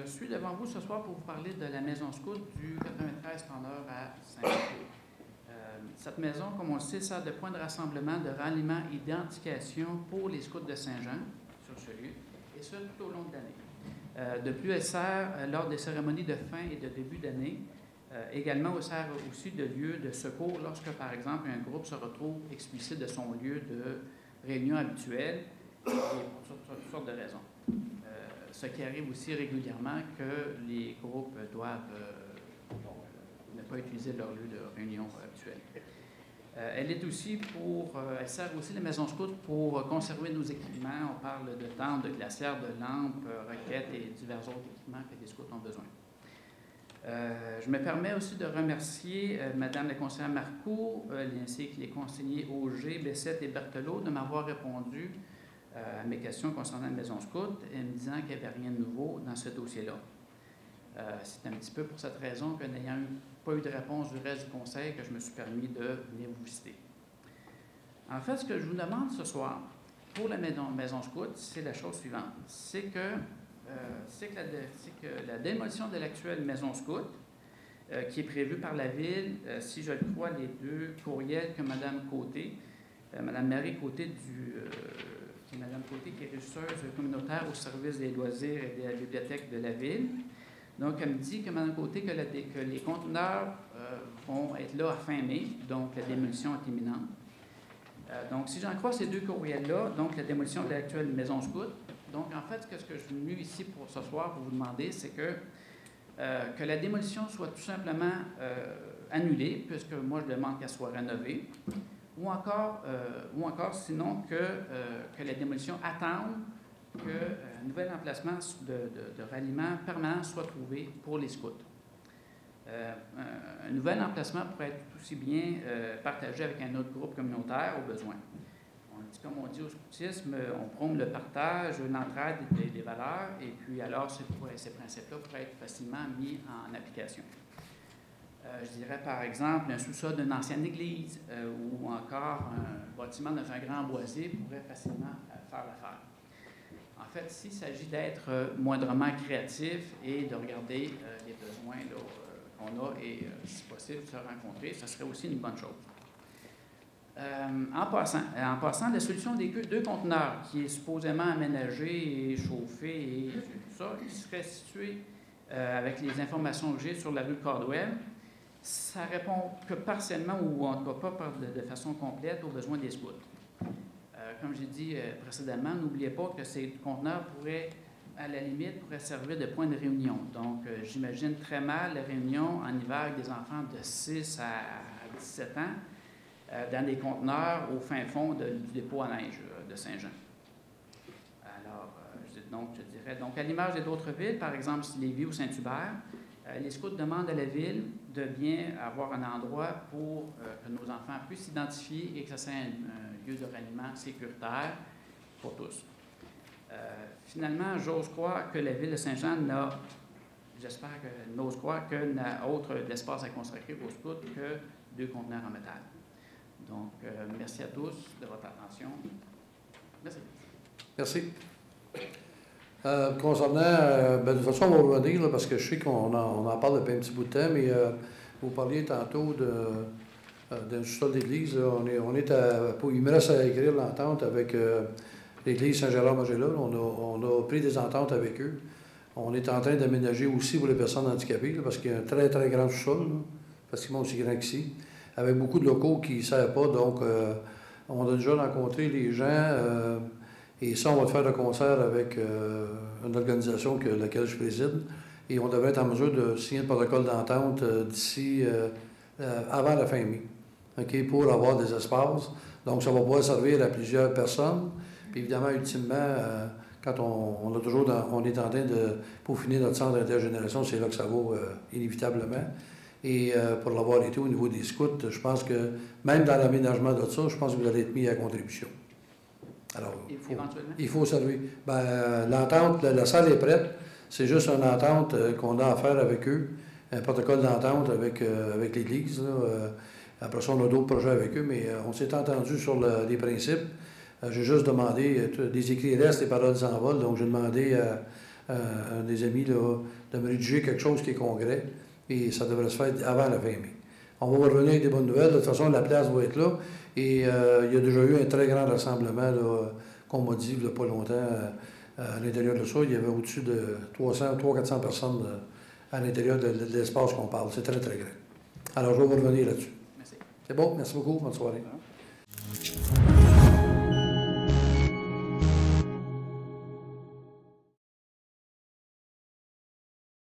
suis devant vous ce soir pour vous parler de la maison scout du 93 Tendeur à Saint-Jean. Cette maison, comme on le sait, sert de point de rassemblement, de ralliement et d'identification pour les scouts de Saint-Jean sur ce lieu, et ce tout au long de l'année. De plus, elle sert lors des cérémonies de fin et de début d'année. Également, elle sert aussi de lieu de secours lorsque, par exemple, un groupe se retrouve expulsé de son lieu de réunion habituel, et pour toutes sortes de raisons. Ce qui arrive aussi régulièrement que les groupes doivent ne pas utiliser leur lieu de réunion habituel. Elle sert aussi la maison scout pour conserver nos équipements. On parle de tentes, de glacières, de lampes, roquettes et divers autres équipements que les scouts ont besoin. Je me permets aussi de remercier Mme la conseillère Marcoux, ainsi que les conseillers Auger, Bessette et Berthelot de m'avoir répondu à mes questions concernant la maison scout, en me disant qu'il n'y avait rien de nouveau dans ce dossier-là. C'est un petit peu pour cette raison que, n'ayant pas eu de réponse du reste du conseil, que je me suis permis de venir vous visiter. En fait, ce que je vous demande ce soir pour la maison scout, c'est la chose suivante. C'est que la démolition de l'actuelle maison scout, qui est prévue par la Ville, si je le crois, les deux courriels que Mme Côté, Mme Marie Côté qui est Mme Côté, qui est régisseuse communautaire au service des loisirs et de la bibliothèque de la Ville. Donc, elle me dit que Mme Côté, que les conteneurs vont être là à fin mai, donc la démolition est imminente. Donc, si j'en crois ces deux courriels-là, donc la démolition de l'actuelle maison scout, donc en fait, ce que je suis venu ici pour ce soir pour vous demander, c'est que la démolition soit tout simplement annulée, puisque moi je demande qu'elle soit rénovée, ou encore sinon que la démolition attende qu'un nouvel emplacement de ralliement permanent soit trouvé pour les scouts. Un nouvel emplacement pourrait être aussi bien partagé avec un autre groupe communautaire au besoin. Comme on dit au scoutisme, on prône le partage, l'entraide et des valeurs, et puis alors ces principes-là pourraient être facilement mis en application. Je dirais par exemple un sous-sol d'une ancienne église ou encore un bâtiment dans un grand boisier pourrait facilement faire l'affaire. En fait, s'il s'agit d'être moindrement créatif et de regarder les besoins qu'on a et, si possible, se rencontrer, ce serait aussi une bonne chose. En passant, la solution des deux conteneurs, qui est supposément aménagé et chauffé et tout ça, qui serait situé avec les informations que j'ai sur la rue Caldwell, ça répond que partiellement ou en tout cas pas de façon complète aux besoins des scouts. Comme j'ai dit précédemment, n'oubliez pas que ces conteneurs pourraient, à la limite, servir de point de réunion. Donc, j'imagine très mal les réunions en hiver avec des enfants de 6 à 17 ans dans des conteneurs au fin fond du dépôt à neige de Saint-Jean. Alors, je dirais, à l'image d'autres villes, par exemple Lévis ou Saint-Hubert, les scouts demandent à la Ville de bien avoir un endroit pour que nos enfants puissent s'identifier et que ce soit un lieu de ralliement sécuritaire pour tous. Finalement, j'ose croire que la Ville de Saint-Jean n'ose croire qu'elle n'a autre d'espace à consacrer aux scouts que 2 conteneurs en métal. Donc, merci à tous de votre attention. Merci. Merci. Concernant, de toute façon, on va revenir, là, parce que je sais qu'on en parle depuis un petit bout de temps, mais vous parliez tantôt d'un sous-sol d'église. Il me reste à écrire l'entente avec l'église Saint-Gérard-Magella. On a pris des ententes avec eux. On est en train d'aménager aussi pour les personnes handicapées, là, parce qu'il y a un très, très grand sous-sol, parce qu'ils sont aussi grands qu'ici, avec beaucoup de locaux qui ne servent pas. Donc, on a déjà rencontré les gens. Et ça, on va le faire de concert avec une organisation laquelle je préside. Et on devrait être en mesure de signer le protocole d'entente d'ici avant la fin mai, okay, pour avoir des espaces. Donc, ça va pouvoir servir à plusieurs personnes. Puis évidemment, ultimement, quand on est en train de peaufiner notre centre d'intergénération, c'est là que ça va inévitablement. Et pour l'avoir été au niveau des scouts, je pense que même dans l'aménagement de ça, je pense que vous allez être mis à contribution. Alors, il faut servir. L'entente, la salle est prête. C'est juste une entente qu'on a à faire avec eux, un protocole d'entente avec l'Église. Après ça, on a d'autres projets avec eux, mais on s'est entendu sur les principes. J'ai juste demandé, des écrits restent, les paroles s'envolent, donc j'ai demandé à des amis là, me rédiger quelque chose qui est concret, et ça devrait se faire avant la fin mai. On va revenir avec des bonnes nouvelles. De toute façon, la place va être là, et il y a déjà eu un très grand rassemblement, qu'on m'a dit il n'y a pas longtemps, à l'intérieur de ça. Il y avait au-dessus de 300-400 personnes à l'intérieur de l'espace qu'on parle. C'est très, très grand. Alors, je vais vous revenir là-dessus. Merci. C'est bon? Merci beaucoup. Bonne soirée.